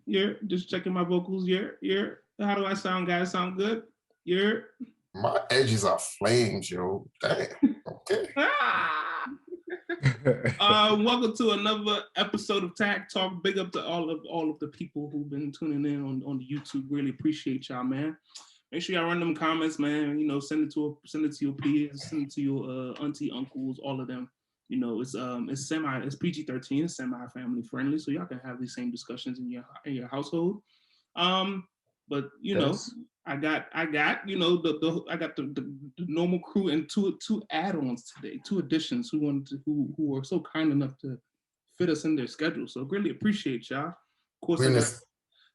Yeah. Just checking my vocals. Yeah. How do I sound, guys? Sound good? Yeah. My edges are flames, yo. Damn. Okay. Welcome to another episode of Tag Talk. Big up to all of the people who've been tuning in on the YouTube. Really appreciate y'all, man. Make sure y'all run them comments, man. You know, send it to your peers, send it to your auntie, uncles, all of them. You know, it's PG-13, it's semi-family friendly, so y'all can have these same discussions in your household. But you know, I got you know I got the normal crew and two add-ons today, two additions who were so kind enough to fit us in their schedule. So really appreciate y'all. Of course,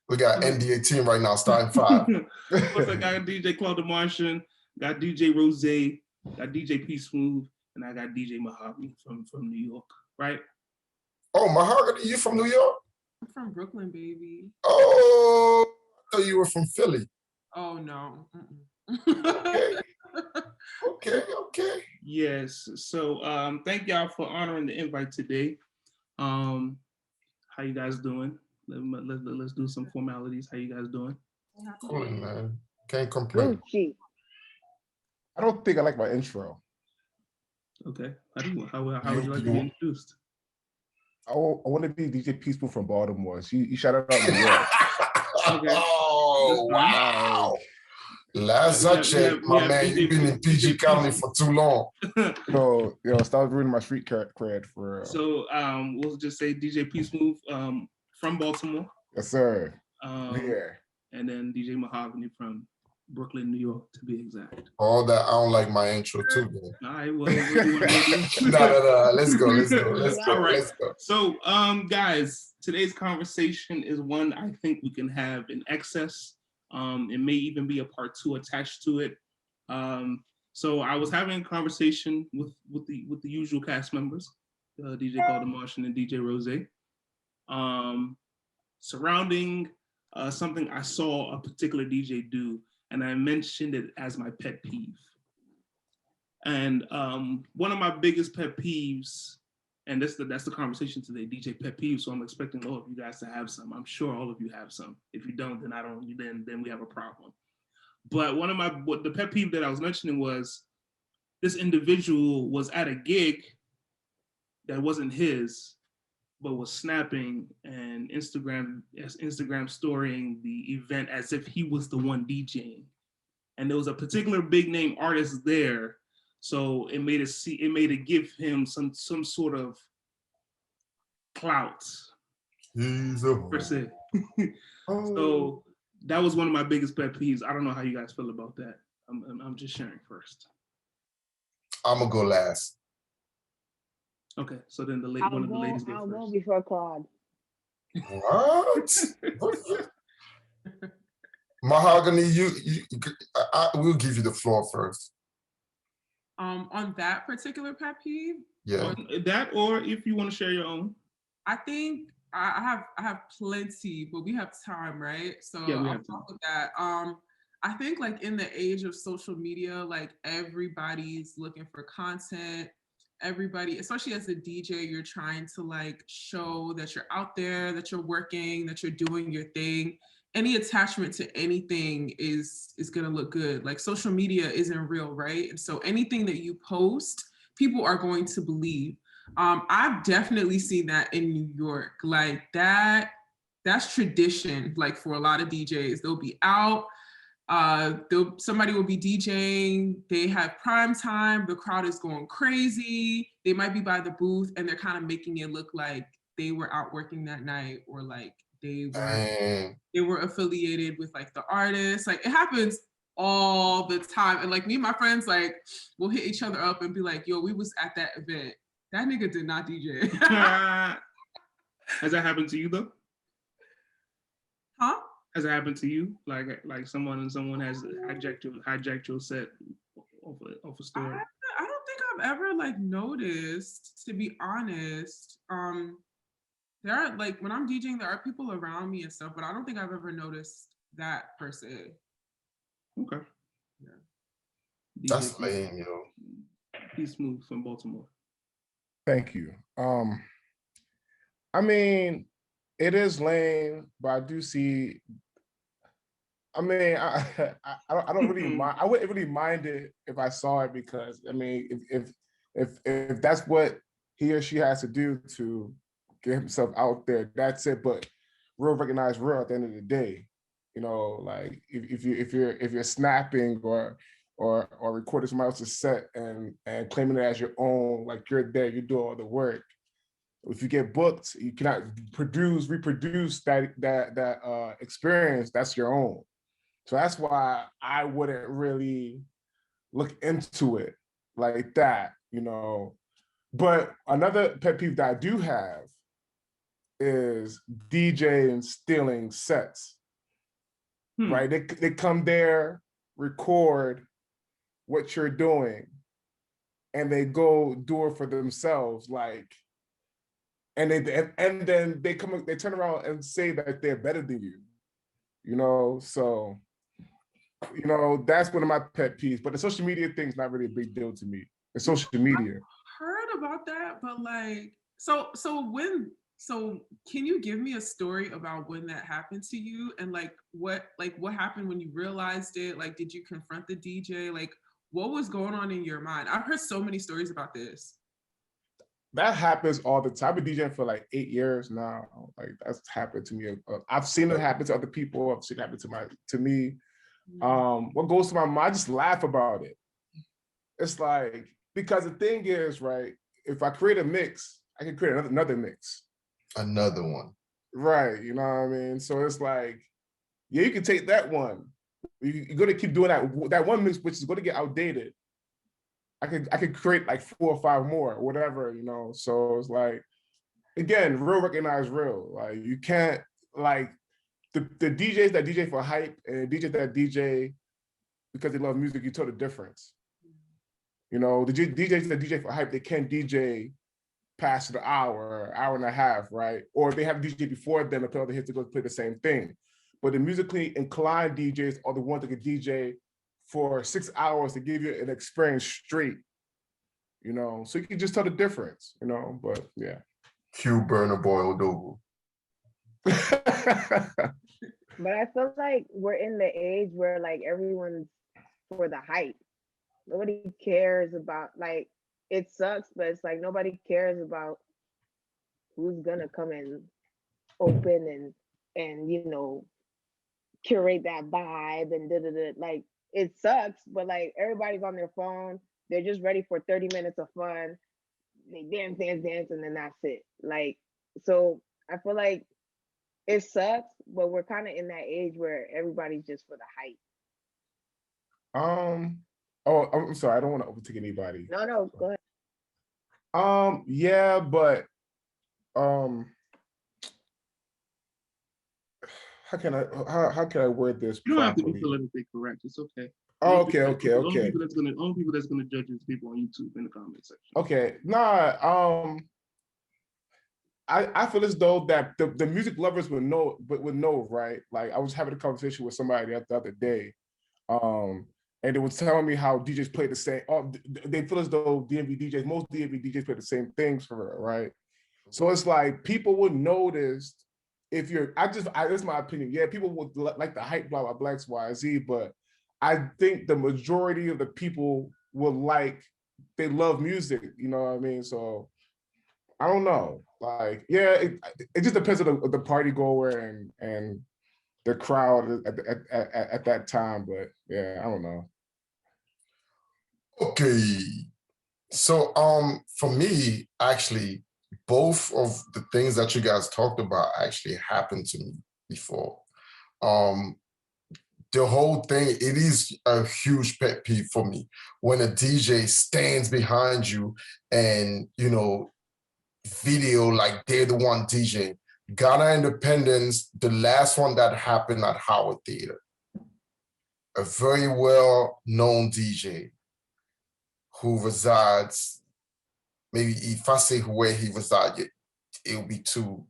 we got NBA team right now, starting 5. Of course, I got DJ Claude the Martian, got DJ Rose, got DJ P Smooth, and I got DJ Mahogany from New York, right? Oh, Mahogany, you from New York? I'm from Brooklyn, baby. Oh, I thought you were from Philly. Oh no. Okay. Yes. So thank y'all for honoring the invite today. How you guys doing? Let's do some formalities. How you guys doing? Cool, man. Can't complain. I don't think I like my intro. Okay. How would you like to be introduced? I want to be DJ Peaceful from Baltimore. You shouted out New York. Okay. Oh, wow. Last I checked, my man, you've been in PG County for too long. So, stop ruining my street cred for real. So, we'll just say DJ P Smooth from Baltimore. Yes, sir. Yeah. And then DJ Mahogany from Brooklyn, New York, to be exact. All that, I don't like my intro too, man. All right, well, what do you want to do? No. Let's go. All right. Let's go. So, guys, today's conversation is one I think we can have in excess. It may even be a part 2 attached to it. So I was having a conversation with the usual cast members, DJ Claude the Martian and DJ Rose, surrounding something I saw a particular DJ do, and I mentioned it as my pet peeve. And one of my biggest pet peeves, and that's the conversation today, DJ pet peeves. So I'm expecting all of you guys to have some. I'm sure all of you have some. If you don't, then I don't. Then we have a problem. But the pet peeve that I was mentioning was this individual was at a gig that wasn't his, but was snapping and Instagram storying the event as if he was the one DJing, and there was a particular big name artist there, so it made it give him some sort of clout. Per se. So that was one of my biggest pet peeves. I don't know how you guys feel about that. I'm just sharing first. I'm gonna go last. Okay, so then one of the ladies go first. I'll go before Claude. What? Mahogany, we'll give you the floor first. On that particular pet peeve? Yeah. That, or if you want to share your own. I think I have plenty, but we have time, right? So yeah, I'll talk with that. I think like in the age of social media, like everybody's looking for content. Everybody, especially as a DJ, you're trying to like show that you're out there, that you're working, that you're doing your thing. Any attachment to anything is gonna look good. Like social media isn't real, right? And so anything that you post, people are going to believe. I've definitely seen that in New York. Like that's tradition. Like for a lot of DJs, they'll be out. Somebody will be DJing, they have prime time, the crowd is going crazy, they might be by the booth and they're kind of making it look like they were out working that night, or like they were affiliated with like the artist. Like it happens all the time, and like me and my friends like we'll hit each other up and be like, yo, we was at that event, that nigga did not DJ. Has that happened to you though? Huh? Has it happened to you? Like someone has hijacked your set off a story? I don't think I've ever like noticed, to be honest. There are like when I'm DJing, there are people around me and stuff, but I don't think I've ever noticed that per se. Okay. Yeah. That's lame, yo. He's Smooth from Baltimore. Thank you. I mean, It is lame, but I do see. I mean, I don't really mind. I wouldn't really mind it if I saw it because I mean, if that's what he or she has to do to get himself out there, that's it. But real recognize real at the end of the day, you know, like if you're snapping or recording somebody else's set and claiming it as your own, like you're there, you do all the work. If you get booked, you cannot reproduce that experience. That's your own. So that's why I wouldn't really look into it like that, you know. But another pet peeve that I do have is DJing stealing sets, right? They come there, record what you're doing, and they go do it for themselves, like, and then they turn around and say that they're better than you know. So, you know, that's one of my pet peeves. But the social media thing's not really a big deal to me. The social media. I've heard about that, but like, so can you give me a story about when that happened to you and like what happened when you realized it? Like, did you confront the DJ? Like, what was going on in your mind? I've heard so many stories about this. That happens all the time. I've been DJing for like 8 years now. Like that's happened to me. I've seen it happen to other people. I've seen it happen to me. What goes to my mind? I just laugh about it. It's like, because the thing is, right, if I create a mix, I can create another mix. Another one. Right, you know what I mean? So it's like, yeah, you can take that one. You're gonna keep doing that one mix, which is gonna get outdated. I could create like 4 or 5 more, whatever, you know. So it's like, again, real recognize real. Like you can't, like, the DJs that DJ for hype and DJs that DJ because they love music, you tell the difference. You know, the DJs that DJ for hype, they can't DJ past the hour and a half, right? Or they have DJ before them and play other hits to go play the same thing. But the musically inclined DJs are the ones that can DJ for 6 hours to give you an experience straight, you know? So you can just tell the difference, you know, but yeah. Q Burner Boiled Over. But I feel like we're in the age where like everyone's for the hype. Nobody cares about, like, it sucks, but it's like nobody cares about who's gonna come and open and you know, curate that vibe and da. Like, it sucks, but like everybody's on their phone. They're just ready for 30 minutes of fun. They dance, and then that's it. Like, so I feel like it sucks, but we're kind of in that age where everybody's just for the hype. Oh, I'm sorry, I don't want to overtake anybody. No, go ahead. Yeah, but how can I word this? You don't properly? have to be politically correct. It's okay. Oh, okay. Only people that's gonna judge is people on YouTube in the comment section. Okay, nah. I feel as though that the music lovers would know, right? Like I was having a conversation with somebody the other day, and they were telling me how DJs play the same. They feel as though most DMV DJs play the same things for her, right? So it's like people would notice if you're. That's my opinion. Yeah, people would like the hype, blah blah blah, X, Y, Z, but I think the majority of the people will they love music. You know what I mean? So I don't know. Like, yeah, it just depends on the party goer and the crowd at that time. But yeah, I don't know. Okay. So for me, actually, both of the things that you guys talked about actually happened to me before. The whole thing, it is a huge pet peeve for me when a DJ stands behind you and, you know, video like they're the one DJing. Ghana Independence, the last one that happened at Howard Theater. A very well-known DJ who resides, maybe if I say where he resides, it'll be too,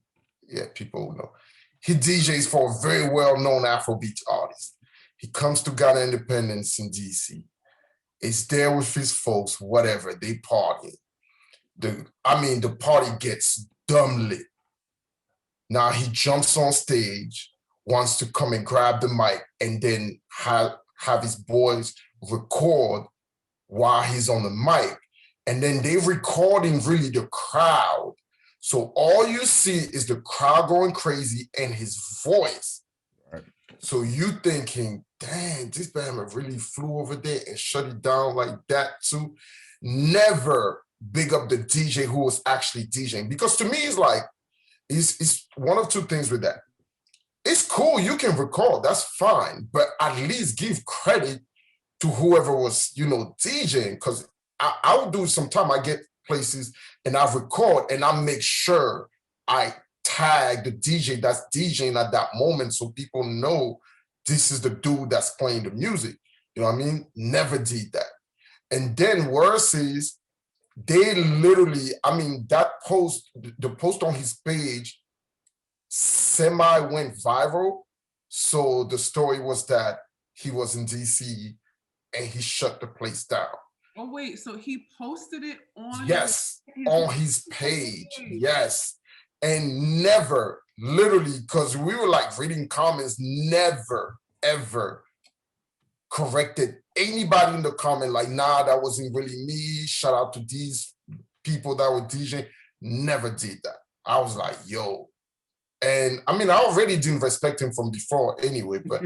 yeah, people will know. He DJs for a very well-known Afrobeat artist. He comes to Ghana Independence in DC. Is there with his folks, whatever, they party. The party gets dumb lit. Now he jumps on stage, wants to come and grab the mic, and then have his boys record while he's on the mic. And then they recording really the crowd. So all you see is the crowd going crazy and his voice. Right. So you thinking, dang, this band really flew over there and shut it down like that too. Never big up the DJ who was actually DJing. Because to me, it's like, it's one of two things with that. It's cool, you can record, that's fine, but at least give credit to whoever was, DJing, because I would do sometime. I get places and I record and I make sure I tag the DJ that's DJing at that moment so people know this is the dude that's playing the music. You know what I mean? Never did that. And then worse is, they literally, that post, the post on his page semi went viral. So the story was that he was in DC and he shut the place down. Oh wait, so he posted it on his page. Yes. And never, literally, because we were like reading comments, never, ever corrected anybody in the comment, like, nah, that wasn't really me. Shout out to these people that were DJing. Never did that. I was like, yo. And I already didn't respect him from before anyway, but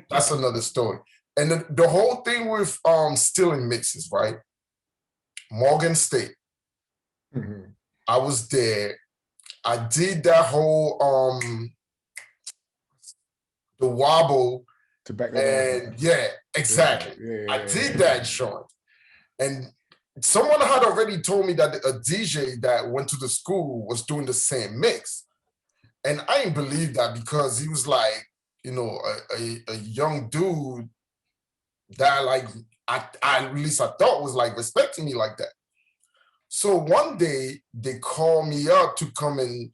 that's another story. And the whole thing with stealing mixes, right? Morgan State. Mm-hmm. I was there. I did that whole the wobble. And yeah, exactly. Yeah. I did that joint. And someone had already told me that a DJ that went to the school was doing the same mix. And I didn't believe that because he was like, a young dude that like, at least I thought was like respecting me like that. So one day they called me up to come and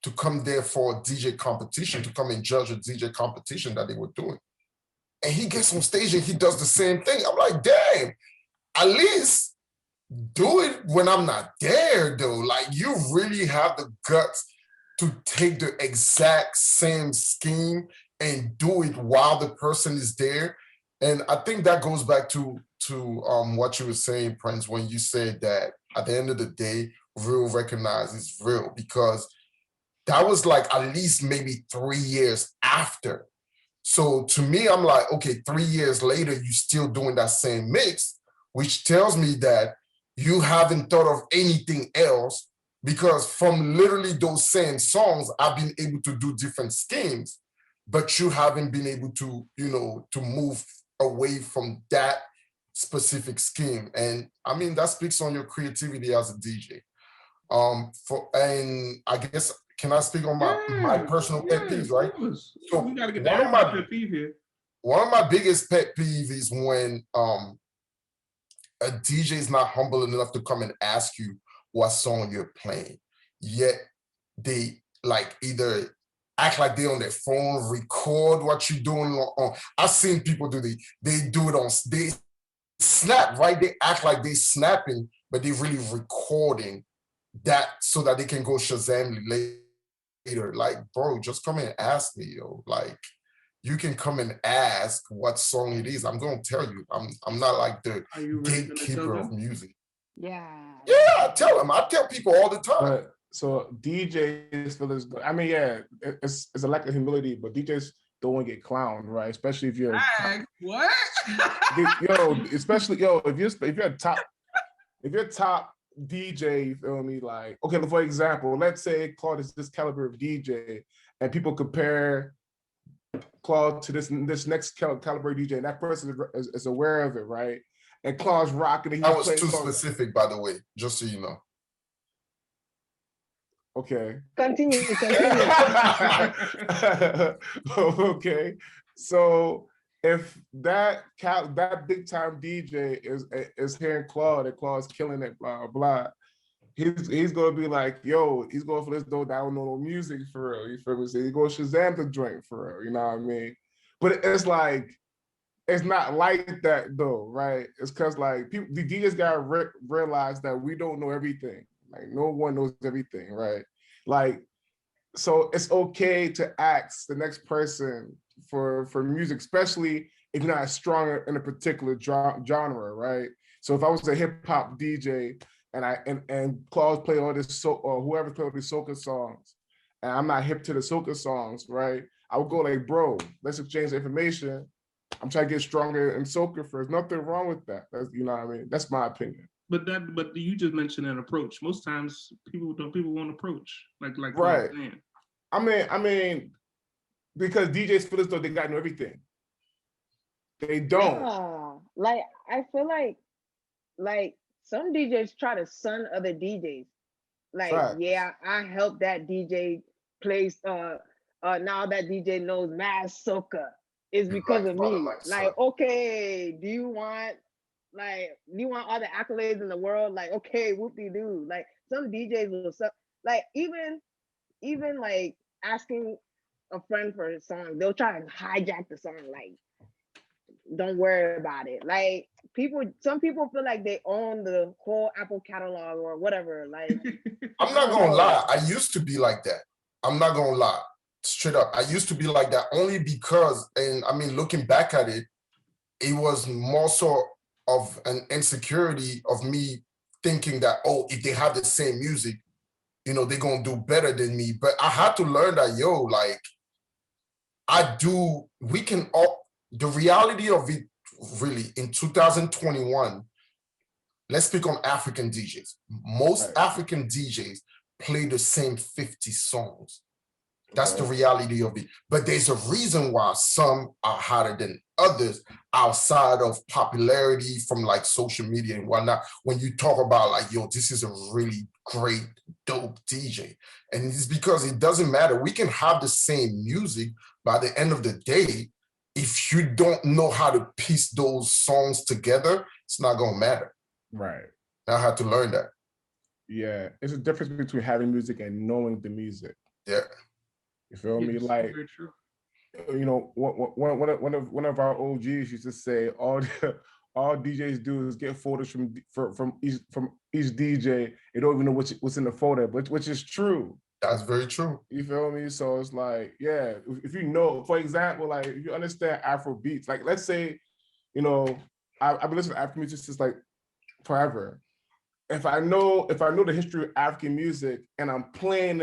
to come there for a DJ competition, to come and judge a DJ competition that they were doing. And he gets on stage and he does the same thing. I'm like, damn, at least do it when I'm not there though. Like, you really have the guts to take the exact same scheme and do it while the person is there. And I think that goes back to what you were saying, Prince, when you said that at the end of the day, real recognizes real, because that was like at least maybe 3 years after. So to me, I'm like, okay, 3 years later, you're still doing that same mix, which tells me that you haven't thought of anything else, because from literally those same songs, I've been able to do different schemes, but you haven't been able to, to move away from that specific scheme. And that speaks on your creativity as a DJ. And I guess, can I speak on my personal pet peeves, right? So we gotta get one of my pet peeve here. One of my biggest pet peeves is when a DJ is not humble enough to come and ask you what song you're playing, yet they like either act like they're on their phone, record what you're doing on. I've seen people do they do it on, they snap, right? They act like they snapping, but they're really recording that so that they can go Shazam later. Like, bro, just come and ask me, yo. Like, you can come and ask what song it is. I'm gonna tell you. I'm not like the gatekeeper of music. Yeah, I tell them. I tell people all the time. So DJs feel as though, it's a lack of humility, but DJs don't want to get clowned, right? Especially if you're what? Especially if you're a top DJ, you feel me? Like, okay, for example, let's say Claude is this caliber of DJ, and people compare Claude to this next caliber DJ, and that person is aware of it, right? And Claude's rocking. And that was too specific, by the way, just so you know. Okay. Continue. Okay. So if that big time DJ is hearing Claude and Claude's killing it, blah blah, he's gonna be like, yo, he's going for this though. I don't know no music for real. You feel me? So he's going Shazam the joint for real. You know what I mean? But it's like, it's not like that though, right? It's because like the DJs gotta realize that we don't know everything. Like, no one knows everything, right? Like, So it's okay to ask the next person for music, especially if you're not strong in a particular genre, right? So if I was a hip hop DJ and Claus play all this or whoever play all these soca songs, and I'm not hip to the soca songs, right? I would go like, bro, let's exchange information. I'm trying to get stronger in soca first. Nothing wrong with that. That's, you know what I mean? That's my opinion. But you just mentioned an approach. Most times people won't approach like right. Saying. I mean, because DJs feel as though they got to know everything. They don't. Yeah. Like I feel like some DJs try to son other DJs. Like, Fact. yeah, I helped that DJ place now that DJ knows mass soca is because of me. Like, okay, do you want all the accolades in the world? Like, okay, whoop-de-doo. Like some DJs will like even like asking a friend for a song, they'll try to hijack the song. Like, don't worry about it. Like some people feel like they own the whole Apple catalog or whatever. Like, I'm not gonna lie, I used to be like that. I'm not gonna lie, straight up. I used to be like that only because, and I mean, looking back at it, it was more so of an insecurity of me thinking that, oh, if they have the same music, you know, they're gonna do better than me. But I had to learn that, yo, like, we can all, the reality of it really in 2021, let's speak on African DJs. Most African DJs play the same 50 songs. That's the reality of it. But there's a reason why some are hotter than others outside of popularity from like social media and whatnot. When you talk about like, yo, this is a really great, dope DJ. And it's because it doesn't matter. We can have the same music. By the end of the day, if you don't know how to piece those songs together, it's not gonna matter. Right. I had to learn that. Yeah, it's a difference between having music and knowing the music. Yeah. You feel me? Like, you know, one of our OGs used to say, all DJs do is get photos from each DJ. They don't even know what's in the photo, which is true. That's very true. You feel me? So it's like, yeah, if you know, for example, like if you understand Afro beats, like let's say, you know, I've been listening to Afro music since like forever. If I know the history of African music and I'm playing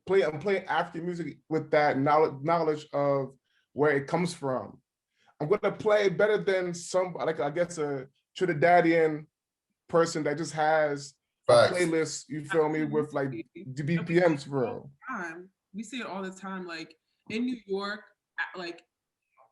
African music with that knowledge of where it comes from, I'm gonna play better than some, like I guess a Trinidadian person that just has a playlist, you feel me, with like the BPMs, bro. We see it all the time. Like in New York, like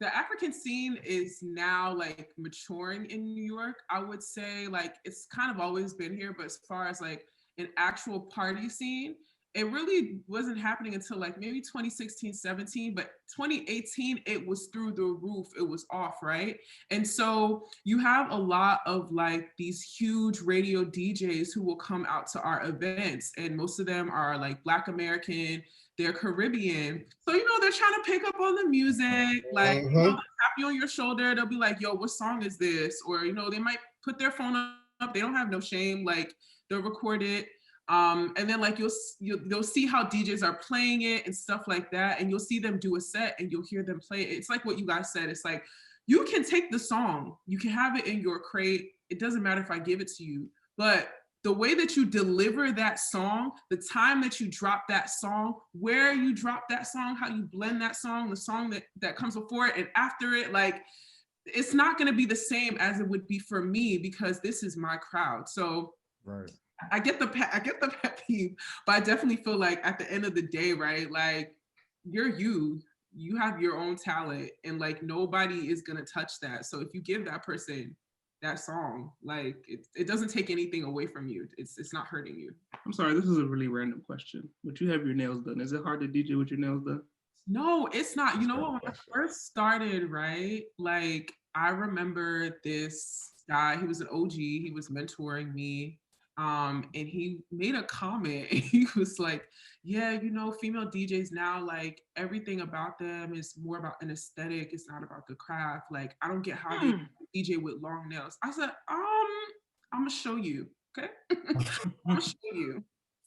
the African scene is now like maturing in New York. I would say like it's kind of always been here, but as far as like an actual party scene, it really wasn't happening until like maybe 2016, 17, but 2018, it was through the roof. It was off, right? And so you have a lot of like these huge radio DJs who will come out to our events, and most of them are like Black American, they're Caribbean. So, you know, they're trying to pick up on the music, like, you know, they'll tap you on your shoulder. They'll be like, yo, what song is this? Or, you know, they might put their phone up. They don't have no shame. Like, they'll record it. And then like you'll see how DJs are playing it and stuff like that, and you'll see them do a set and you'll hear them play it. It's like what you guys said. It's like you can take the song, you can have it in your crate. It doesn't matter if I give it to you, but the way that you deliver that song, the time that you drop that song, where you drop that song, how you blend that song, the song that comes before it and after it, like it's not going to be the same as it would be for me because this is my crowd. So right. I get the pet peeve, but I definitely feel like at the end of the day, right? Like you have your own talent and like nobody is going to touch that. So if you give that person that song, like it doesn't take anything away from you. It's not hurting you. I'm sorry, this is a really random question, but you have your nails done. Is it hard to DJ with your nails done? No, it's not. You know what, when I first started, right? Like I remember this guy, he was an OG, he was mentoring me. And he made a comment and he was like, yeah, you know, female DJs now, like everything about them is more about an aesthetic. It's not about the craft. Like, I don't get how they DJ with long nails. I said, I'm gonna show you, okay? I'm gonna show you.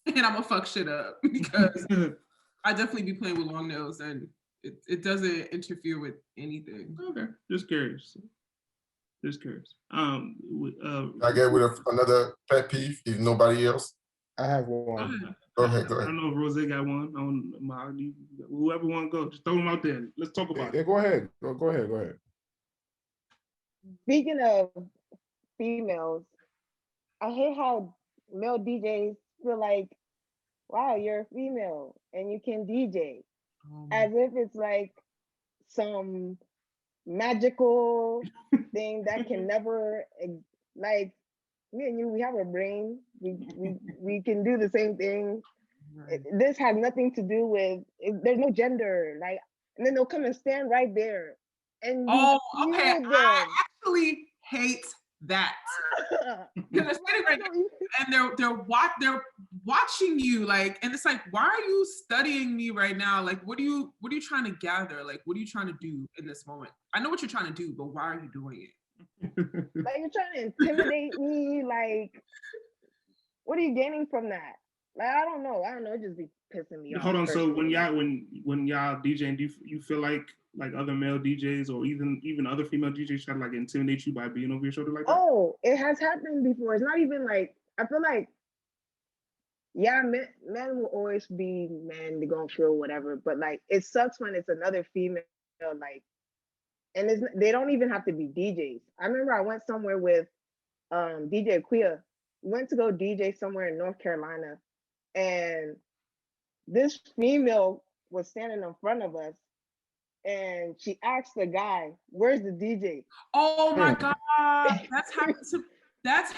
And I'm gonna fuck shit up because I definitely be playing with long nails, and it doesn't interfere with anything. Okay, just curious. Just curious. I get with another pet peeve if nobody else. I have one. Go ahead. I don't know if Rose got one. Whoever want to go, just throw them out there. Let's talk about it. Yeah, go ahead. Go ahead. Speaking of females, I hate how male DJs feel like, wow, you're a female and you can DJ. As if it's like some magical thing that can never, like, me and you, we have a brain. We can do the same thing. Right. This has nothing to do with, there's no gender. Like, and then they'll come and stand right there. And Oh, okay. them. I actually hate that. They're sitting right there, and they're watching you, like, and it's like, why are you studying me right now? Like, what are you trying to gather? Like, what are you trying to do in this moment? I know what you're trying to do, but why are you doing it? Like, you're trying to intimidate me. Like, what are you gaining from that? Like, I don't know. It just be pissing me off. Hold on. So when y'all DJing, do you feel like other male DJs or even other female DJs try to like intimidate you by being over your shoulder like that? Oh, it has happened before. It's not even like, I feel like, yeah, men will always be men. They're gonna feel whatever, but like, it sucks when it's another female, like, and they don't even have to be DJs. I remember I went somewhere with DJ Quia. We went to go DJ somewhere in North Carolina, and this female was standing in front of us, and she asked the guy, "Where's the DJ?" Oh my God, that's happened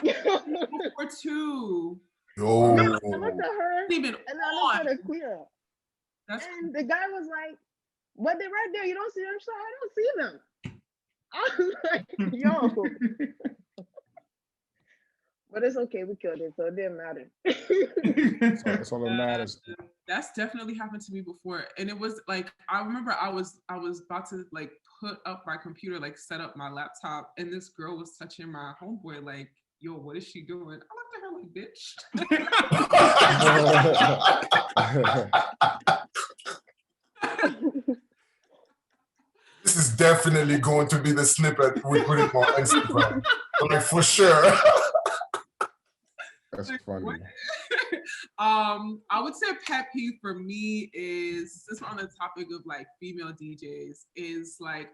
before too. Yo. I looked at her, Even and I looked at Quia, and the guy was like, "But they're right there. You don't see them?" So I don't see them. I was like, "Yo." But it's okay, we killed it, so it didn't matter. That's all that matters. That's definitely happened to me before. And it was like, I remember I was about to like put up my computer, like set up my laptop, and this girl was touching my homeboy, like, yo, what is she doing? I looked at her like, bitch. This is definitely going to be the snippet we put it on Instagram. Like, for sure. That's funny. I would say a pet peeve for me is, just on the topic of like female DJs, is like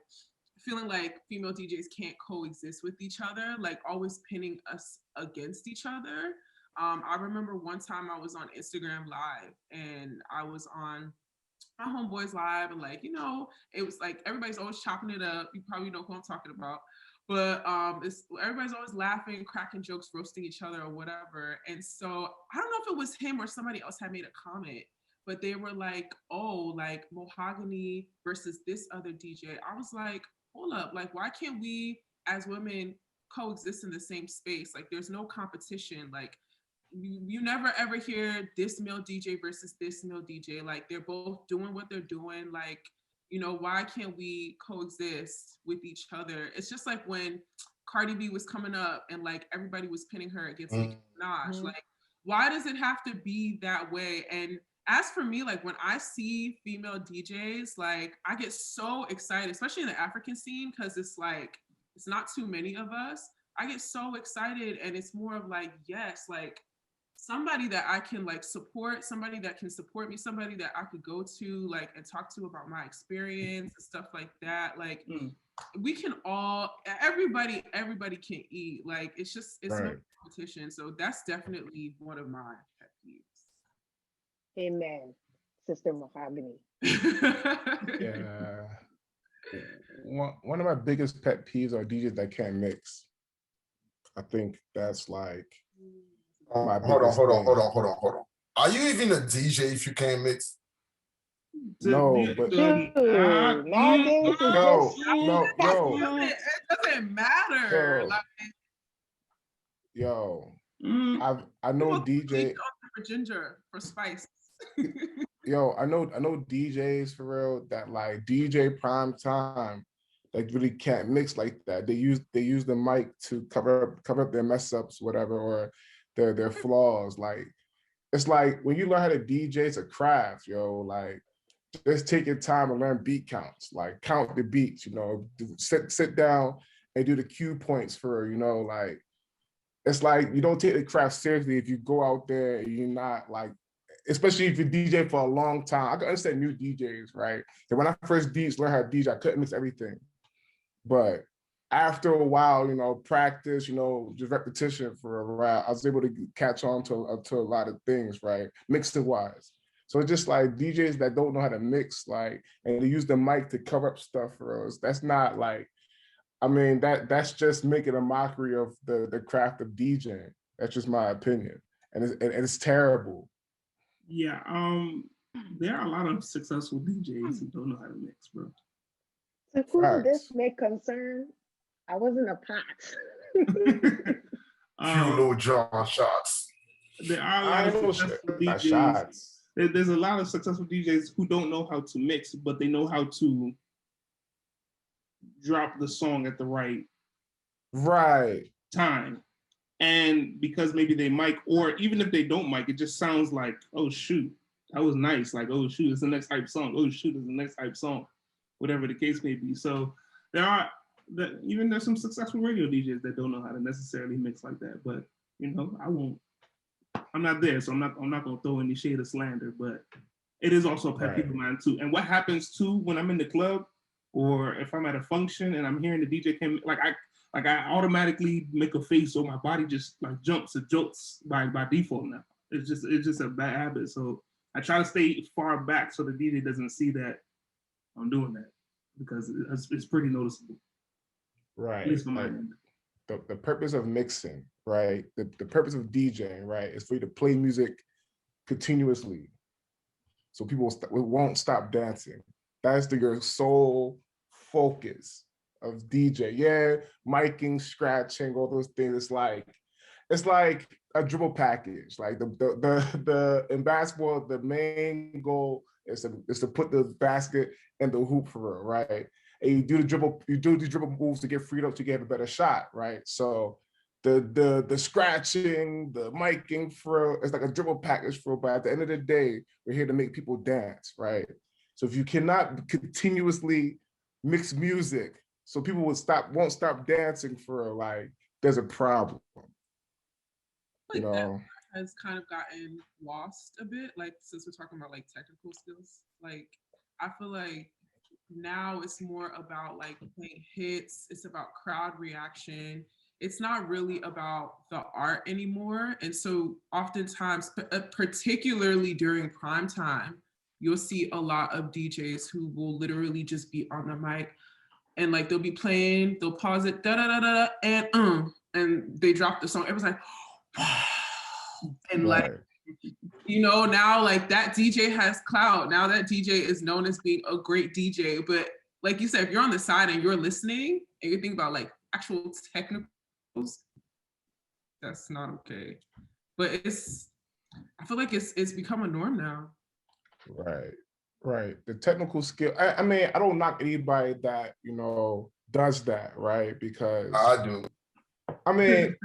feeling like female DJs can't coexist with each other, like always pinning us against each other. I remember one time I was on Instagram Live, and I was on my homeboys live, and like, it was like everybody's always chopping it up. You probably know who I'm talking about. But everybody's always laughing, cracking jokes, roasting each other or whatever. And so I don't know if it was him or somebody else had made a comment, but they were like, oh, like Mahogany versus this other DJ. I was like, hold up, like, why can't we as women coexist in the same space? Like, there's no competition. Like, you never ever hear this male DJ versus this male DJ. Like, they're both doing what they're doing. Like, why can't we coexist with each other? It's just like when Cardi B was coming up and like everybody was pinning her against Nicki Minaj. Like, why does it have to be that way? And as for me, like when I see female DJs, like I get so excited, especially in the African scene, because it's like, it's not too many of us. I get so excited, and it's more of like, yes, like somebody that I can like support, somebody that can support me, somebody that I could go to like and talk to about my experience and stuff like that. Like we can all, everybody can eat. Like it's right. No competition. So that's definitely one of my pet peeves. Amen, Sister Mahogany. Yeah. One of my biggest pet peeves are DJs that can't mix. I think that's like, hold on. Are you even a DJ if you can't mix? No, but nowadays it doesn't matter. I know DJ for ginger, for spice. I know DJs for real that like DJ prime time, like really can't mix like that. They use the mic to cover up their mess ups, whatever, or their flaws. Like it's like when you learn how to DJ, it's a craft, yo. Like, just take your time and learn beat counts. Like, count the beats, you know. Sit down and do the cue points for, you know, like, it's like you don't take the craft seriously if you go out there and you're not like, especially if you DJ for a long time. I can understand new DJs, right? And when I first learned how to DJ, I couldn't mix everything. But after a while, you know, practice, you know, just repetition for a while, I was able to catch on to a lot of things, right? Mixing wise. So it's just like DJs that don't know how to mix, like, and they use the mic to cover up stuff for us. That's not like, I mean, that's just making a mockery of the craft of DJing. That's just my opinion. And it's terrible. Yeah, there are a lot of successful DJs who don't know how to mix, bro. So who Facts. this may concern? I wasn't a pot. Few little John shots. There are a lot of successful DJs. There's a lot of successful DJs who don't know how to mix, but they know how to drop the song at the right time. And because maybe they mic, or even if they don't mic, it just sounds like, oh shoot, that was nice. Like, oh shoot, it's the next hype song. Oh shoot, it's the next hype song. Whatever the case may be. So there's some successful radio DJs that don't know how to necessarily mix like that. But you know, I'm not there, so I'm not gonna throw any shade of slander, but it is also a pet peeve of mine too. And what happens too when I'm in the club or if I'm at a function and I'm hearing the DJ I automatically make a face, so my body just like jumps and jolts by default now. It's just a bad habit. So I try to stay far back so the DJ doesn't see that I'm doing that, because it's pretty noticeable. Right. At least from my end. The purpose of mixing, right? The purpose of DJing, right, is for you to play music continuously, so people won't stop dancing. That's your sole focus of DJ. Yeah, miking, scratching, all those things. It's like a dribble package. Like the in basketball, the main goal is to put the basket in the hoop for real, right? And you do these dribble moves to get freed up to get a better shot, right? So the scratching, the miking for it's like a dribble package for, but at the end of the day, we're here to make people dance, right? So if you cannot continuously mix music, so people won't stop dancing for, like, there's a problem. Like, you know, that has kind of gotten lost a bit. Like, since we're talking about like technical skills, like I feel like now it's more about like playing hits. It's about crowd reaction. It's not really about the art anymore. And so oftentimes, particularly during prime time, you'll see a lot of DJs who will literally just be on the mic and like they'll be playing, they'll pause it, da da da da, and they drop the song. Everyone's like, wow. And like, you know, now like that DJ has clout. Now that DJ is known as being a great DJ. But like you said, if you're on the side and you're listening and you think about like actual technicals, that's not okay. But I feel like it's become a norm now. Right. The technical skill. I mean, I don't knock anybody that, you know, does that, right? Because I do. I mean,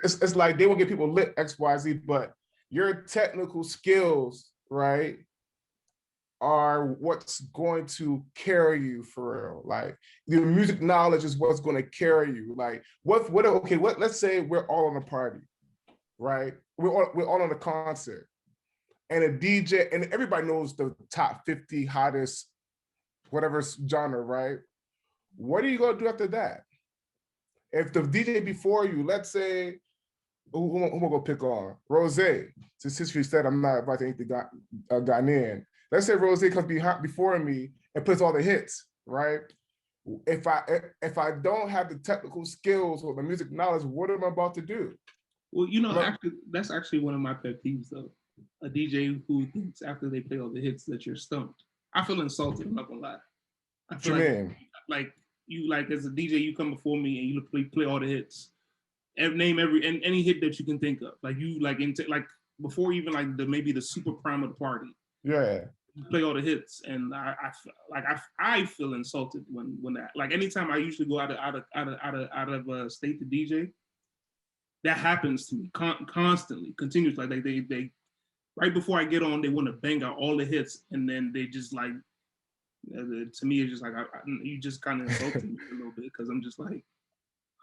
it's like they will get people lit X, Y, Z, but your technical skills, right, are what's going to carry you for real. Like, your music knowledge is what's going to carry you. Like, let's say we're all on a party, right? We're all on a concert. And a DJ, and everybody knows the top 50 hottest, whatever genre, right? What are you gonna do after that? If the DJ before you, let's say, who am I gonna pick on? Rose. Since you said I'm not about to anything Ghanaian. Let's say Rose comes before me and puts all the hits, right? If I don't have the technical skills or the music knowledge, what am I about to do? Well, you know, actually, that's actually one of my pet peeves, though. A DJ who thinks after they play all the hits that you're stumped. I feel insulted, I'm not gonna lie. I feel like you as a DJ, you come before me and you play all the hits. Name any hit that you can think of. Like you before even like maybe the super prime of the party. Yeah. You play all the hits, and I feel insulted when that, like, anytime I usually go out of state to DJ. that happens to me constantly, continuously. Like they right before I get on, they want to bang out all the hits, and then they just like, to me, it's just like you just kind of insulted me a little bit, because I'm just like,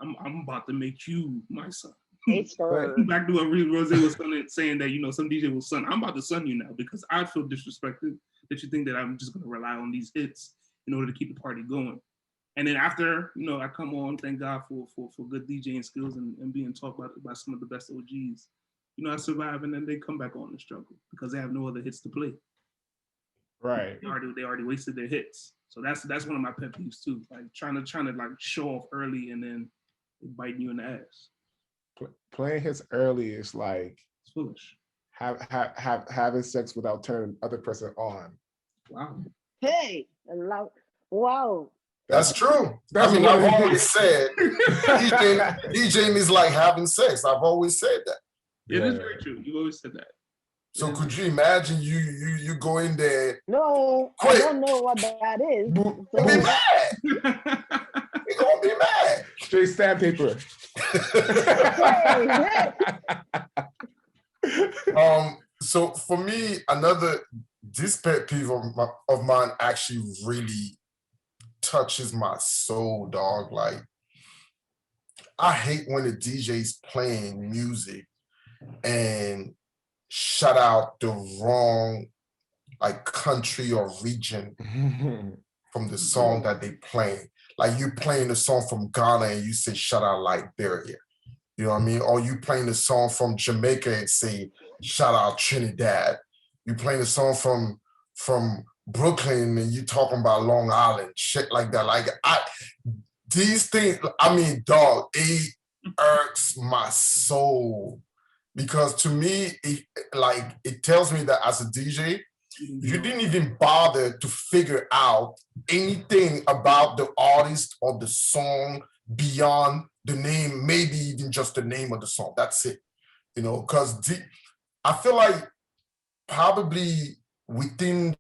I'm about to make you my son. Back to what Rose was saying, that, you know, some DJ will son. I'm about to son you now, because I feel disrespected that you think that I'm just going to rely on these hits in order to keep the party going. And then after, you know, I come on, thank God for good DJing skills and being taught by some of the best OGs. You know, I survive, and then they come back on the struggle because they have no other hits to play. Right. They already wasted their hits. So that's one of my pet peeves too. Like trying to like show off early and then biting you in the ass. Playing hits early is like it's foolish. Having sex without turning the other person on. Wow. Hey, wow. That's true. I mean, I've always said DJing is like having sex. I've always said that. It is very true. You've always said that. So could you imagine you go in there? No, quick. I don't know what that is. You're gonna be mad. You're gonna be mad. Straight sandpaper. So for me, this pet peeve of mine actually really touches my soul, dog. Like, I hate when the DJ's playing music and shout out the wrong like country or region from the song that they playing. Like, you playing the song from Ghana and you say shout out Liberia. You know what I mean? Or you playing the song from Jamaica and say shout out Trinidad. You playing the song from Brooklyn and you talking about Long Island, shit like that. Like, these things, I mean, dog, it irks my soul. Because to me, it tells me that as a DJ, you didn't even bother to figure out anything about the artist or the song beyond the name, maybe even just the name of the song. That's it. You know, because I feel like probably within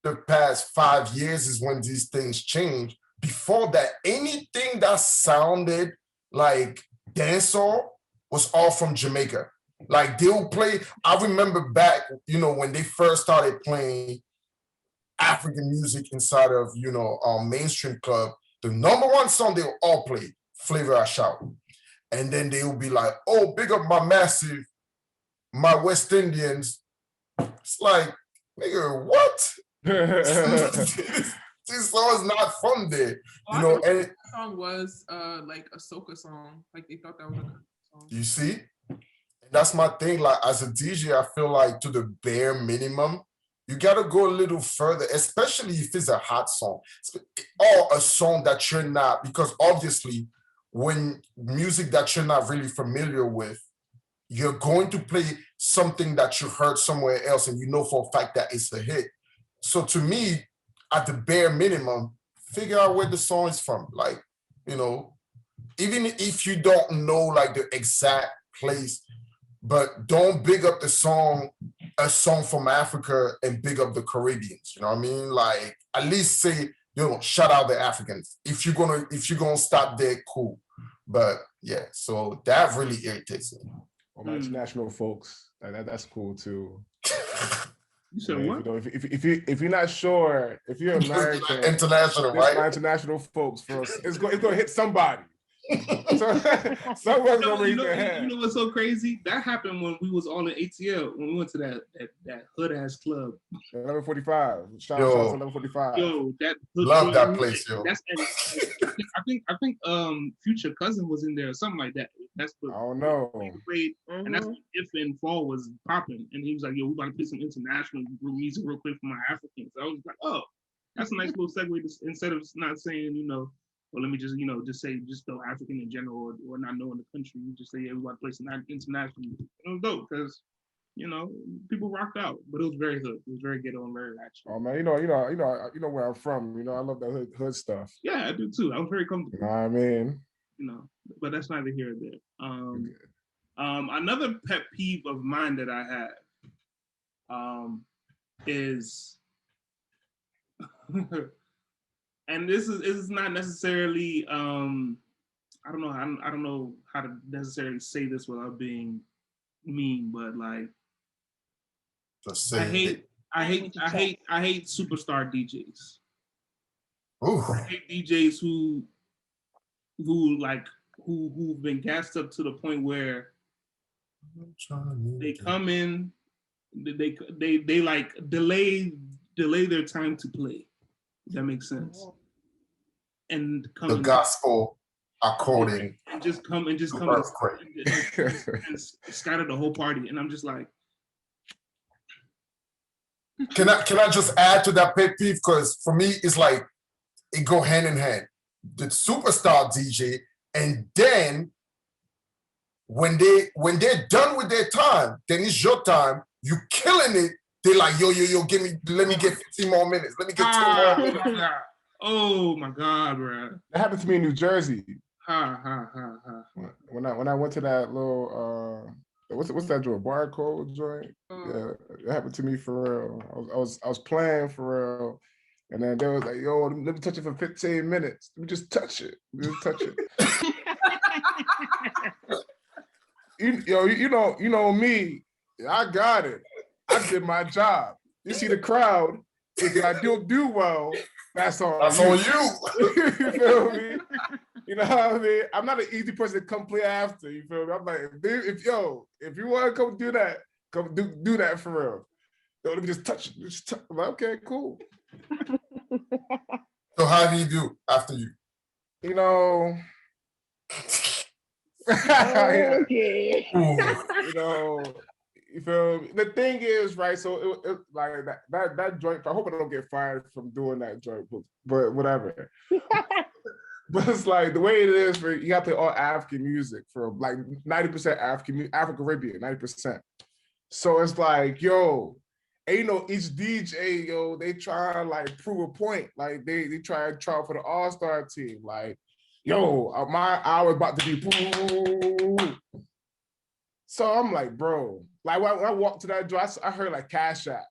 the past 5 years is when these things change. Before that, anything that sounded like dancehall was all from Jamaica. Like, they'll play, I remember back, you know, when they first started playing African music inside of, you know, mainstream club, the number one song they will all play, Flavor I Shout. And then they will be like, oh, big up my massive, my West Indians. It's like, nigga, what? This song is not from there. You know, and that song was like a soca song. Like, they thought that was a good song. You see? That's my thing. Like, as a DJ, I feel like to the bare minimum, you gotta go a little further, especially if it's a hot song or a song that you're not, because obviously when music that you're not really familiar with, you're going to play something that you heard somewhere else and you know for a fact that it's a hit. So to me, at the bare minimum, figure out where the song is from. Like, you know, even if you don't know like the exact place, but don't big up a song from Africa and big up the Caribbeans. You know what I mean? Like, at least say, you know, shout out the Africans. If you're gonna stop there, cool. But yeah, so that really irritates me. Well, my international folks, that's cool too. You said what? You know, if you're not sure, if you're American, international, right? My international folks, it's gonna hit somebody. Someone's gonna raise their hand. You know what's so crazy? That happened when we was all in ATL, when we went to that hood ass club. 1145. Shout out to 1145. Yo, that love that place, yo. I think Future Cousin was in there or something like that. That's what I don't know. Played, and that's when If and Fall was popping, and he was like, "Yo, we about to play some international music real quick for my Africans." So I was like, "Oh, that's a nice little segue." Instead of not saying, you know, well, let me just, you know, just say, just go African in general, or not knowing the country. You just say, yeah, we want to play some international music. It was dope because, you know, people rocked out, but it was very hood. It was very ghetto and very actual. Oh man, you know where I'm from. You know, I love that hood stuff. Yeah, I do too. I was very comfortable. You know what I mean? You know, but that's neither here nor there. Another pet peeve of mine that I have is. And this is not necessarily I don't know. I don't know how to necessarily say this without being mean, but like, Just I saying it. hate superstar DJs. Ooh. I hate DJs who've been gassed up to the point where they come in, they like delay their time to play. If that makes sense. And come the gospel according and just come and scatter the whole party. And I'm just like, can I just add to that pet peeve? Because for me, it's like it go hand in hand. The superstar DJ, and then when they're done with their time, then it's your time. You killing it. They're like, yo, let me get 15 more minutes. Let me get 2 more minutes. Oh my God, bro. That happened to me in New Jersey. Ha. When I went to that little what's that joint? Barcode joint? Yeah, it happened to me for real. I was playing for real. And then they was like, yo, let me touch it for 15 minutes. Let me just touch it. You know me. I got it. I did my job. You see the crowd. If I don't do well, that's on you. You feel me? You know what I mean? I'm not an easy person to come play after. You feel me? I'm like, if you want to come do that, come do that for real. Yo, let me just touch it. I'm like, okay, cool. So how do you do after you? You know. Okay. You know, you feel me? The thing is, right? So it like that joint. I hope I don't get fired from doing that joint, but whatever. But it's like the way it is. You got to play all African music for like 90% Afro-Caribbean, 90%. So it's like, yo, and you know, each DJ, yo, they try to like prove a point. Like they try for the all-star team. Like, yo, my hour about to be. So I'm like, bro, like when I walked to that door, I heard like Cash App.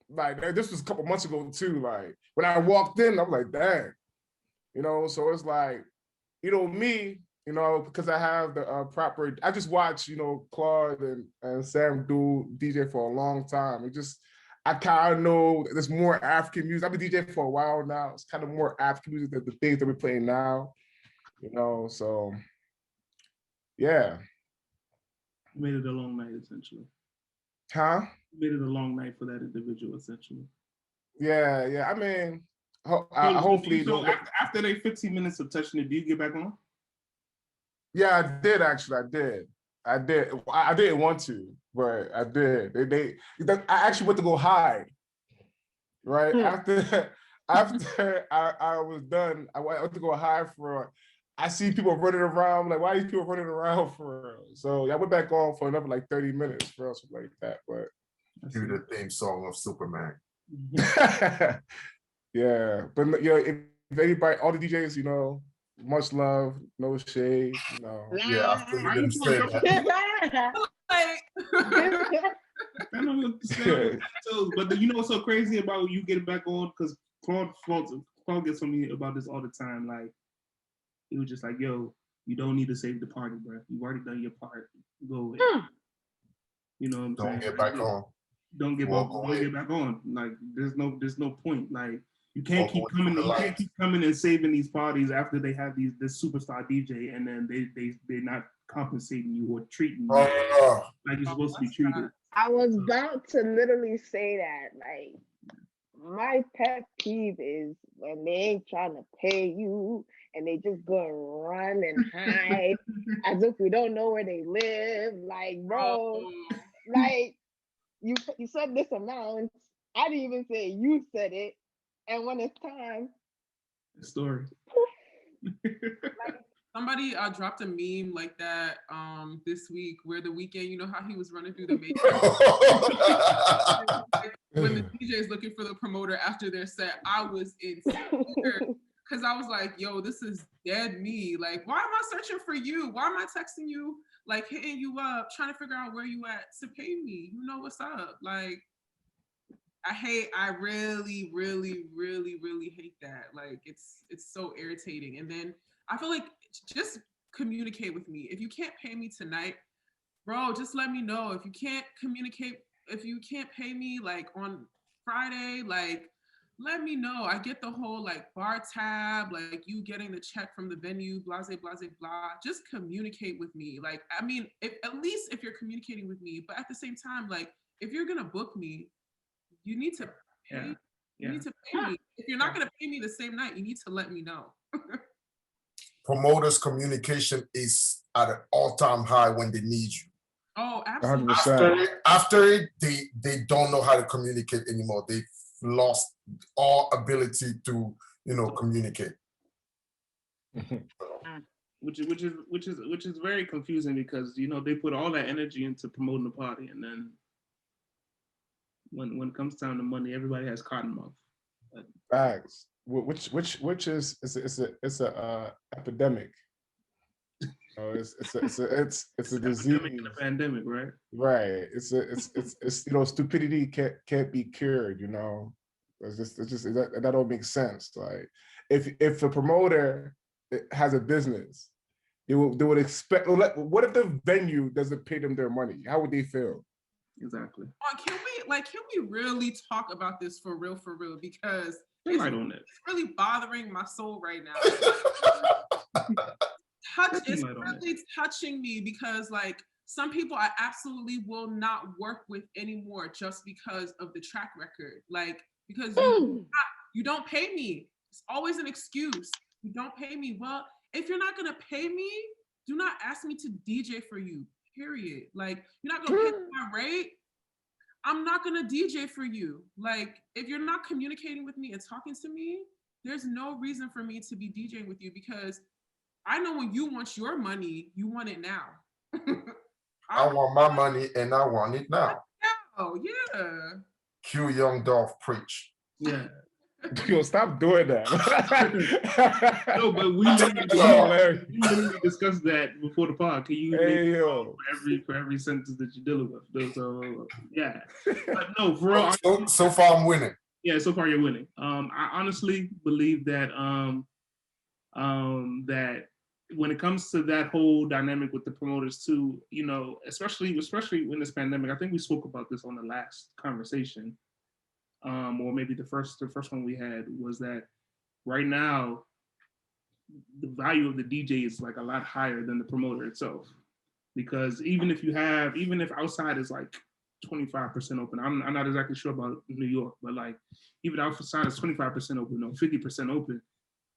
Like this was a couple months ago too. Like when I walked in, I'm like, dang, you know. So it's like, you know, me, you know, because I have the proper. I just watch, you know, Claude and Sam do DJ for a long time. I kind of know there's more African music. I've been DJing for a while now. It's kind of more African music than the things that we're playing now, you know. So yeah. Made it a long night, essentially. Huh? Made it a long night for that individual, essentially. Yeah. I mean, hopefully. So after they 15 minutes of touching it, do you get back on? Yeah, I did actually. I did. I didn't want to, but I did. I actually went to go hide. Right after I was done, I went to go hide for. I see people running around. I'm like, why are these people running around for? So yeah, I went back on for another like 30 minutes for something like that. But do the theme song of Superman. Yeah, but you know, if anybody, all the DJs, you know, much love, no shade, you know. Yeah, I figured them say that. But you know what's so crazy about you getting back on? Because Claude gets on me about this all the time. Like, he was just like, yo, you don't need to save the party, bro. You've already done your part. Go away. You know what I'm saying? Don't get back on. Don't get back on. Like, there's no point. Like, you can't keep coming and saving these parties after they have this superstar DJ, and then they're not compensating you or treating you like you're supposed to be treated. I was about to literally say that. Like, my pet peeve is when they ain't trying to pay you and they just gonna run and hide as if we don't know where they live. Like, bro, like you said this amount. I didn't even say you said it. And when it's time, story. Like, somebody dropped a meme like that this week where The Weeknd, you know how he was running through the matrix? Like, when the DJ is looking for the promoter after their set, I was in fear because I was like, yo, this is dead me. Like, why am I searching for you? Why am I texting you, like hitting you up, trying to figure out where you at to pay me? You know what's up? Like, I really, really, really, really hate that. Like, it's so irritating. And then I feel like just communicate with me. If you can't pay me tonight, bro, just let me know. If you can't pay me like on Friday, like let me know. I get the whole like bar tab, like you getting the check from the venue, blah, blah, blah, blah. Just communicate with me. Like, I mean, at least if you're communicating with me, but at the same time, like if you're gonna book me, you need to pay. You need to pay me. If you're not gonna pay me the same night, you need to let me know. Promoters' communication is at an all-time high when they need you. Oh, absolutely. 100%. After it, they don't know how to communicate anymore. They've lost all ability to, communicate. Which is very confusing because they put all that energy into promoting the party, and then when it comes down to money, everybody has cotton mouth. Facts. Which is it's a epidemic. It's a disease. And a pandemic, right? Right. It's stupidity can't be cured. It's just that don't make sense. Like if a promoter has a business, they would expect. What if the venue doesn't pay them their money? How would they feel? Exactly. Can we really talk about this for real? Because it's really bothering my soul right now. It's really touching me because like some people I absolutely will not work with anymore just because of the track record. Like because you don't pay me. It's always an excuse. You don't pay me. Well, if you're not gonna pay me, do not ask me to DJ for you. Period. Like you're not gonna pay my rate. I'm not gonna DJ for you. Like if you're not communicating with me and talking to me, there's no reason for me to be DJing with you because I know when you want your money, you want it now. I want my money and I want it now. Oh yeah. Cue Young Dolph preach. Yeah. Yo, stop doing that. No, but we literally discussed that before the pod. Can you for every sentence that you're dealing with? So yeah. But no, for real. So far I'm winning. Yeah, so far you're winning. I honestly believe that that when it comes to that whole dynamic with the promoters too, especially in this pandemic, I think we spoke about this on the last conversation, or maybe the first one we had, was that right now the value of the DJ is like a lot higher than the promoter itself, because even if outside is like 25% open, I'm not exactly sure about New York, but like even outside is 25% open or 50% open.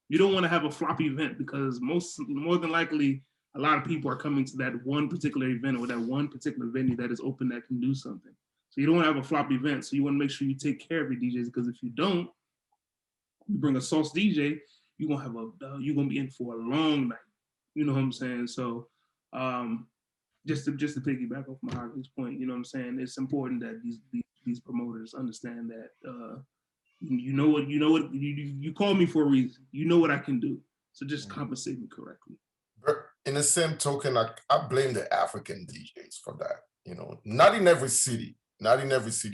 You don't want to have a floppy event because more than likely, a lot of people are coming to that one particular event or that one particular venue that is open that can do something. So you don't want to have a floppy event. So you want to make sure you take care of your DJs, because if you don't, you bring a sauce DJ, you're gonna be in for a long night. You know what I'm saying? So just to piggyback off Mahogany's point, you know what I'm saying? It's important that these promoters understand that. You call me for a reason. You know what I can do. So just compensate me correctly. But in the same token, I blame the African DJs for that. Not in every city,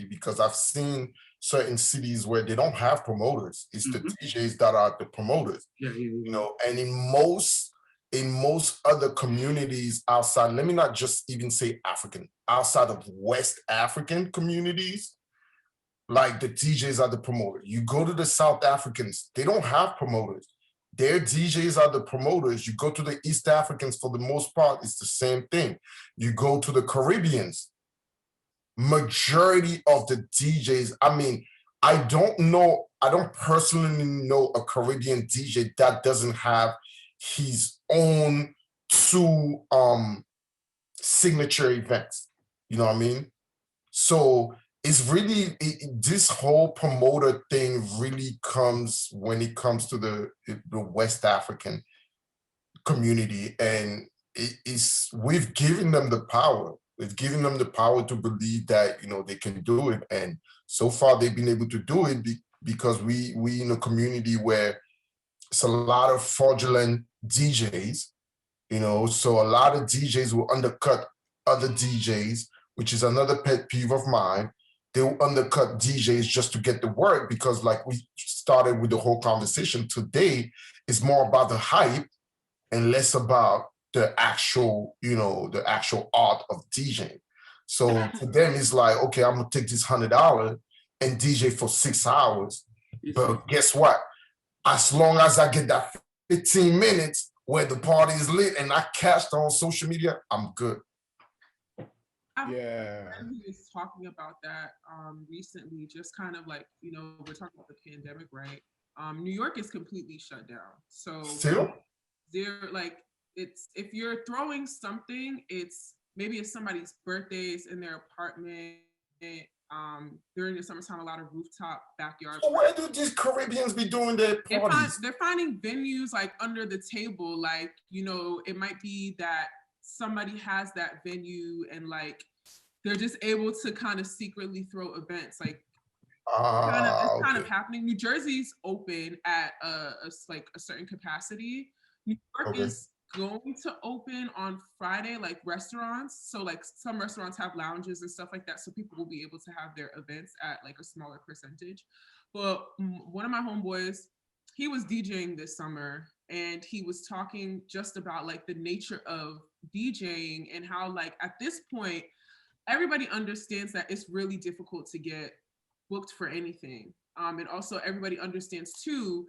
because I've seen certain cities where they don't have promoters. It's the DJs that are the promoters. Yeah. And in most other communities outside, let me not just even say African, outside of West African communities, like the DJs are the promoter. You go to the South Africans, they don't have promoters. Their DJs are the promoters. You go to the East Africans, for the most part, it's the same thing. You go to the Caribbeans, majority of the DJs, I don't personally know a Caribbean DJ that doesn't have his own two signature events. You know what I mean? So it's really, this whole promoter thing really comes when it comes to the West African community, and we've given them the power. We've given them the power to believe that they can do it, and so far they've been able to do it because we in a community where it's a lot of fraudulent DJs, so a lot of DJs will undercut other DJs, which is another pet peeve of mine. They will undercut DJs just to get the work, because like we started with the whole conversation today, it's more about the hype and less about the actual, the actual art of DJing. So to them, it's like, okay, I'm gonna take this $100 and DJ for 6 hours. But guess what? As long as I get that 15 minutes where the party is lit and I cast on social media, I'm good. Yeah. He was talking about that recently, just kind of like, we're talking about the pandemic, right? New York is completely shut down. So still, they're like, if you're throwing something, maybe it's somebody's birthdays in their apartment. During the summertime, a lot of rooftop backyard. So where do these Caribbeans be doing their parties? They're finding venues like under the table, like, it might be that somebody has that venue and like they're just able to kind of secretly throw events, like it's kind of happening. New Jersey's open at a certain capacity. New York is going to open on Friday, like restaurants. So like some restaurants have lounges and stuff like that, so people will be able to have their events at like a smaller percentage. But one of my homeboys, he was DJing this summer, and he was talking just about like the nature of DJing and how like at this point, everybody understands that it's really difficult to get booked for anything. And also everybody understands too,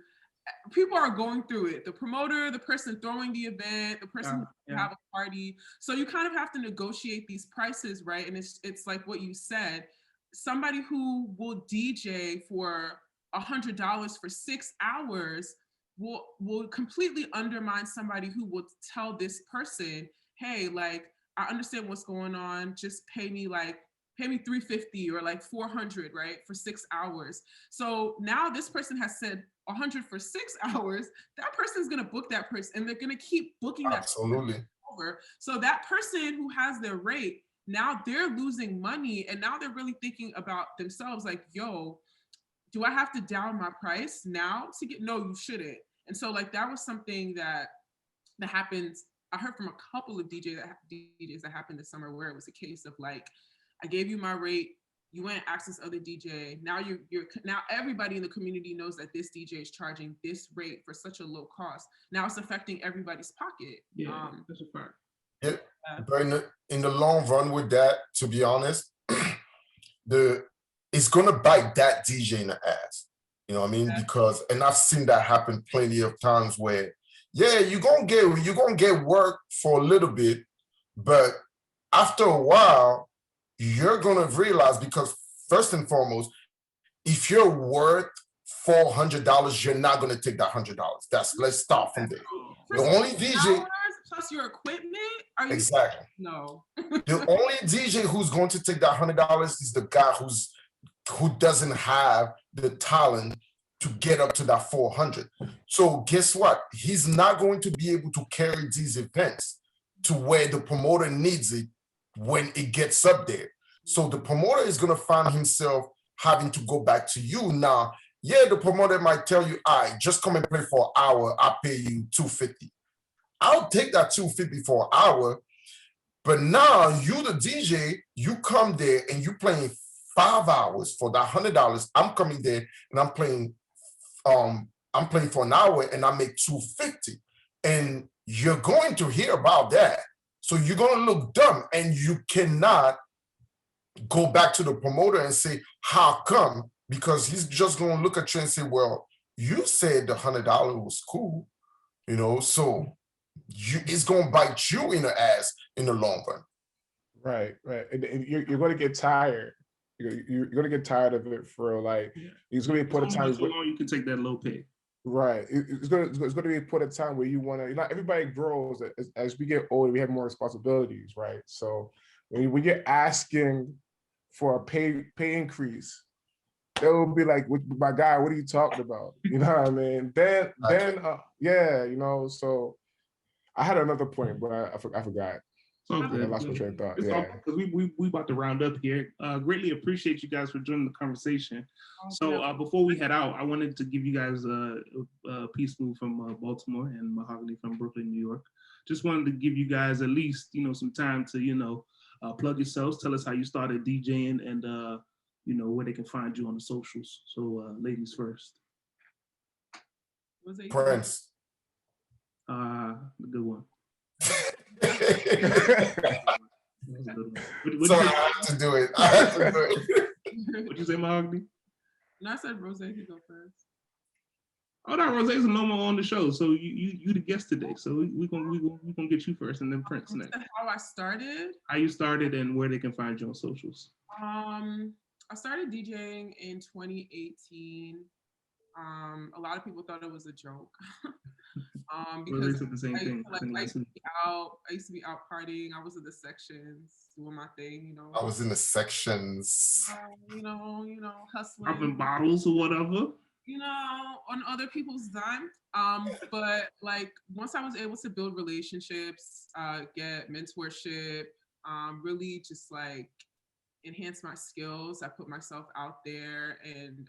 people are going through it. The promoter, the person throwing the event, the person who have a party. So you kind of have to negotiate these prices, right? And it's like what you said, somebody who will DJ for $100 for 6 hours will completely undermine somebody who will tell this person, hey, like, I understand what's going on, just pay me $350 or like $400, right, for 6 hours. So now this person has said $100 for 6 hours. That person's gonna book that person, and they're gonna keep booking that person over. So that person who has their rate, now they're losing money, and now they're really thinking about themselves, like, yo, do I have to down my price now to get? No, you shouldn't. And so like that was something that happens. I heard from a couple of DJs that happened this summer, where it was a case of like, I gave you my rate, you went and asked this other DJ. Now now everybody in the community knows that this DJ is charging this rate for such a low cost. Now it's affecting everybody's pocket. Yeah, that's a fact. Yeah, but in the long run with that, to be honest, it's gonna bite that DJ in the ass. You know what I mean? Because, and I've seen that happen plenty of times where, yeah, you're gonna get work for a little bit, but after a while, you're gonna realize, because first and foremost, if you're worth $400, you're not gonna take that $100. Let's start from there. The only DJ plus your equipment. Exactly. No. The only DJ who's going to take that $100 is the guy who doesn't have the talent to get up to that 400. So guess what? He's not going to be able to carry these events to where the promoter needs it when it gets up there. So the promoter is going to find himself having to go back to you now. Yeah, the promoter might tell you, all right, just come and play for an hour. I'll pay you $250. I'll take that $250 for an hour. But now you, the DJ, you come there and you playing 5 hours for that $100. I'm coming there and I'm playing for an hour and I make $250. And you're going to hear about that. So you're going to look dumb, and you cannot go back to the promoter and say, how come? Because he's just going to look at you and say, well, you said the $100 was cool, so it's going to bite you in the ass in the long run. Right. And you're going to get tired. You're going to get tired of it for real. Like, it's going to be put a time. So long you can take that low pay. Right. It's going to be put a time where you want to, everybody grows. As we get older, we have more responsibilities, right? So when you're asking for a pay increase, they will be like, my guy, what are you talking about? You know what I mean? Then so I had another point, but I forgot. So I lost my train of thought. Because we about to round up here. Greatly appreciate you guys for joining the conversation. So before we head out, I wanted to give you guys a Peace Move from Baltimore and Mahogany from Brooklyn, New York. Just wanted to give you guys at least some time to plug yourselves, tell us how you started DJing, and where they can find you on the socials. So ladies first. Prince. The good one. So I have to do it. I have to do it. What'd you say, Mahogany? No, I said Rose can go first. Oh no, Rose's a normal on the show, so you the guest today. So we gonna get you first, and then Prince next. How I started? How you started and where they can find you on socials. I started DJing in 2018. A lot of people thought it was a joke. Because the same thing. I used to be out partying. I was in the sections doing my thing, you know. I was in the sections. You know, hustling. Popping bottles or whatever. You know, on other people's dime. But like once I was able to build relationships, get mentorship, really just like enhance my skills. I put myself out there, and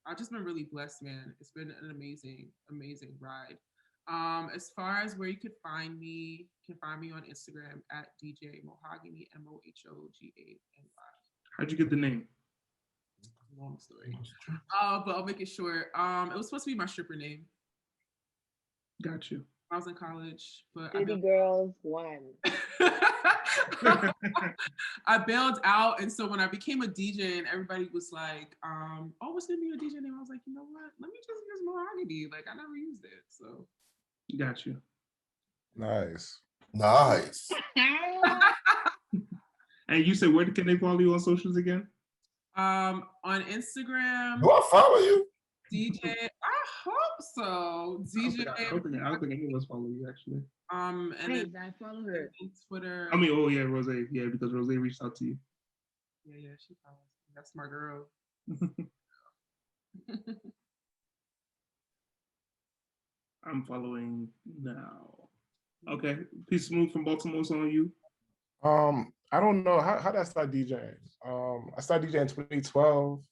I've just been really blessed, man. It's been an amazing, amazing ride. As far as where you can find me on Instagram at DJ Mohogany, MOHOGANY. How'd you get the name? Long story. But I'll make it short. It was supposed to be my stripper name. Got you. I was in college, but City Girls 1. I bailed out, and so when I became a DJ, and everybody was like, "Oh, what's gonna be your DJ name?" I was like, "You know what? Let me just use Mahogany. Like, I never used it, so." Got you. Nice. And you said where can they follow you on socials again? On Instagram. Do I follow you? DJ. I hope so. DJ. I don't think any of us follow you actually. And then I follow her. Twitter. I mean, oh yeah, Rose. Yeah, because Rose reached out to you. Yeah, she follows me. That's my girl. I'm following now. Okay, Peace Smooth from Baltimore's on you. I don't know how did I start DJing. I started DJing in 2012.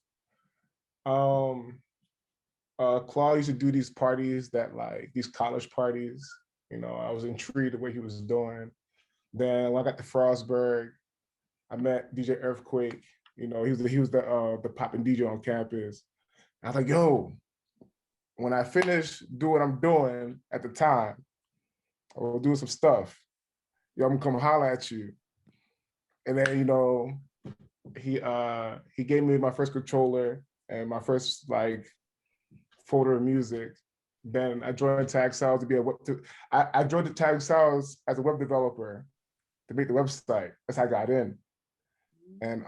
Claude used to do these parties these college parties. You know, I was intrigued the way he was doing. Then when I got to Frostburg, I met DJ Earthquake. You know, he was the popping DJ on campus. I was like, yo, when I finish doing what I'm doing at the time, I was doing some stuff. Yo, I'm gonna come holler at you. And then, you know, he gave me my first controller and my first folder of music. Then I joined Tag Sales to be I joined the Tag Sales as a web developer to make the website. That's how I got in. And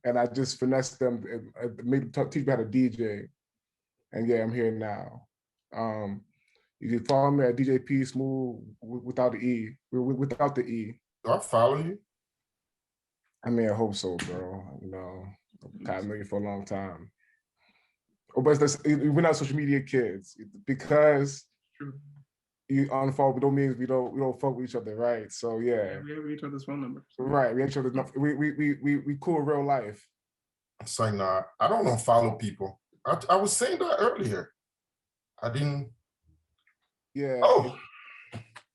I just finessed them, teach me how to DJ. And yeah, I'm here now. You can follow me at DJ P Smooth without the E. Without the E. Do I follow you? I mean, I hope so, bro. You know, I've known you for a long time. Oh, but we're not social media kids because you unfollow. Don't mean we don't fuck with each other, right? So yeah, we have each other's phone numbers. Right, we have each other's. We cool in real life. It's like, nah, I don't unfollow people. I was saying that earlier. I didn't. Yeah. Oh.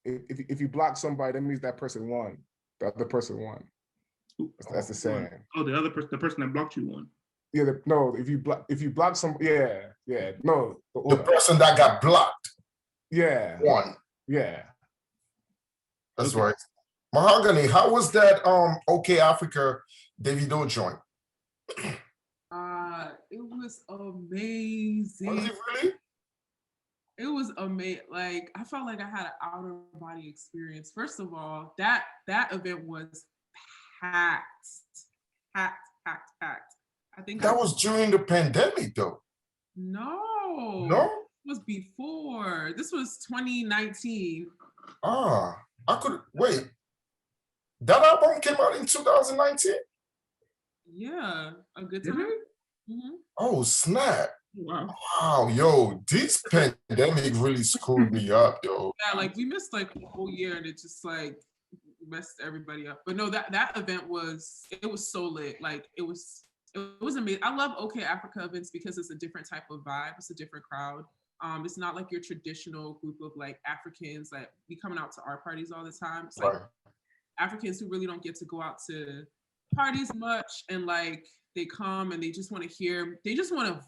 If you block somebody, that means that person won. The other person won. That's the saying. Oh, the person that blocked you won. Yeah, no. If you block somebody, yeah, no. The person that got blocked. Yeah. Won. Yeah. That's right. Mahogany, how was that OK Africa Davido joint? It was amazing. Was it really? It was amazing. Like, I felt like I had an outer body experience. First of all, that event was packed. I think that was during the pandemic, though. No. It was before. This was 2019. I could wait. That album came out in 2019. Yeah, a good time. Mm-hmm. Oh snap! Wow, yo, this pandemic really screwed me up, yo. Yeah, like we missed like a whole year, and it just like messed everybody up. But no, that event was so lit. Like it was amazing. I love OK Africa events because it's a different type of vibe. It's a different crowd. It's not like your traditional group of like Africans that be coming out to our parties all the time. It's like Africans who really don't get to go out to parties much, and like they come and they just want to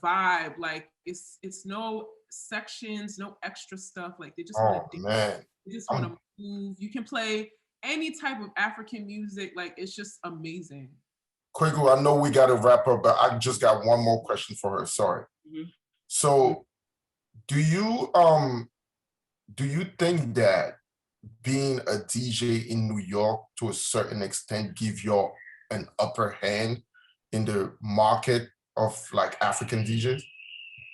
vibe. Like it's no sections, no extra stuff. Like they just want to dance. They just want to move. You can play any type of African music, like it's just amazing. Kwaku, I know we got to wrap up, but I just got one more question for her. Sorry. Mhm. So, do you think that being a DJ in New York to a certain extent give you an upper hand in the market of like African DJs?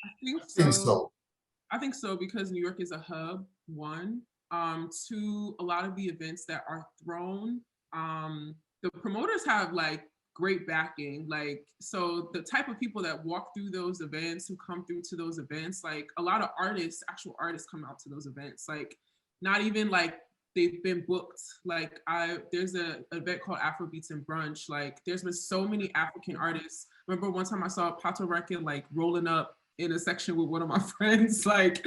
I think I think so. so. I think so because New York is a hub, one. Two, a lot of the events that are thrown, the promoters have like great backing. Like, so the type of people that walk through those events, who come through to those events, like a lot of artists, actual artists come out to those events. Like, not even like they've been booked. Like, there's a event called Afrobeats and Brunch. Like, there's been so many African artists. Remember one time I saw Pato Record like rolling up in a section with one of my friends. Like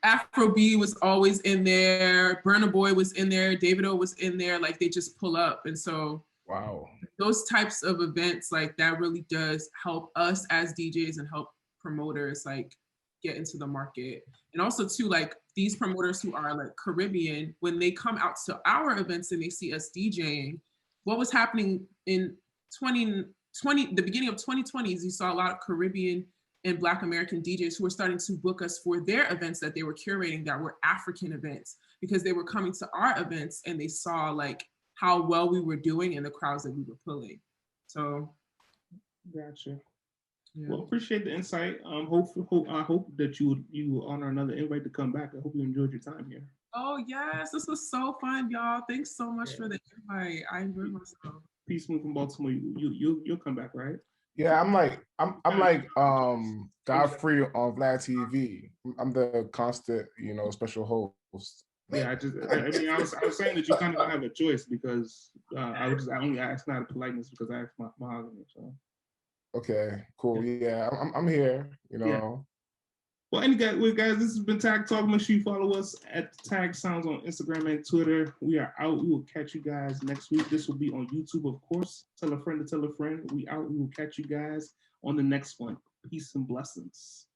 Afro B was always in there, Burna Boy was in there, Davido was in there. Like they just pull up. And so Wow. those types of events, like that really does help us as DJs and help promoters like get into the market. And also too, like these promoters who are like Caribbean, when they come out to our events and they see us DJing, what was happening in 2020, the beginning of 2020s, you saw a lot of Caribbean and Black American DJs who were starting to book us for their events that they were curating that were African events, because they were coming to our events and they saw like how well we were doing and the crowds that we were pulling. So, Gotcha. yeah. Well, appreciate the insight. I hope that you honor another invite to come back. I hope you enjoyed your time here. Oh yes, this was so fun, y'all. Thanks so much for the invite. I enjoyed myself. Peace from Baltimore. You'll come back, right? Yeah, I'm like Godfrey on Vlad TV. I'm the constant, special host. Yeah, I was saying that you kind of don't have a choice because I only asked out of politeness because I asked Mahogany. So okay, cool. Yeah, I'm here. Yeah. Well, guys, this has been Tag Talk. Make sure you follow us at Tag Sounds on Instagram and Twitter. We are out. We will catch you guys next week. This will be on YouTube, of course. Tell a friend to tell a friend. We out. We will catch you guys on the next one. Peace and blessings.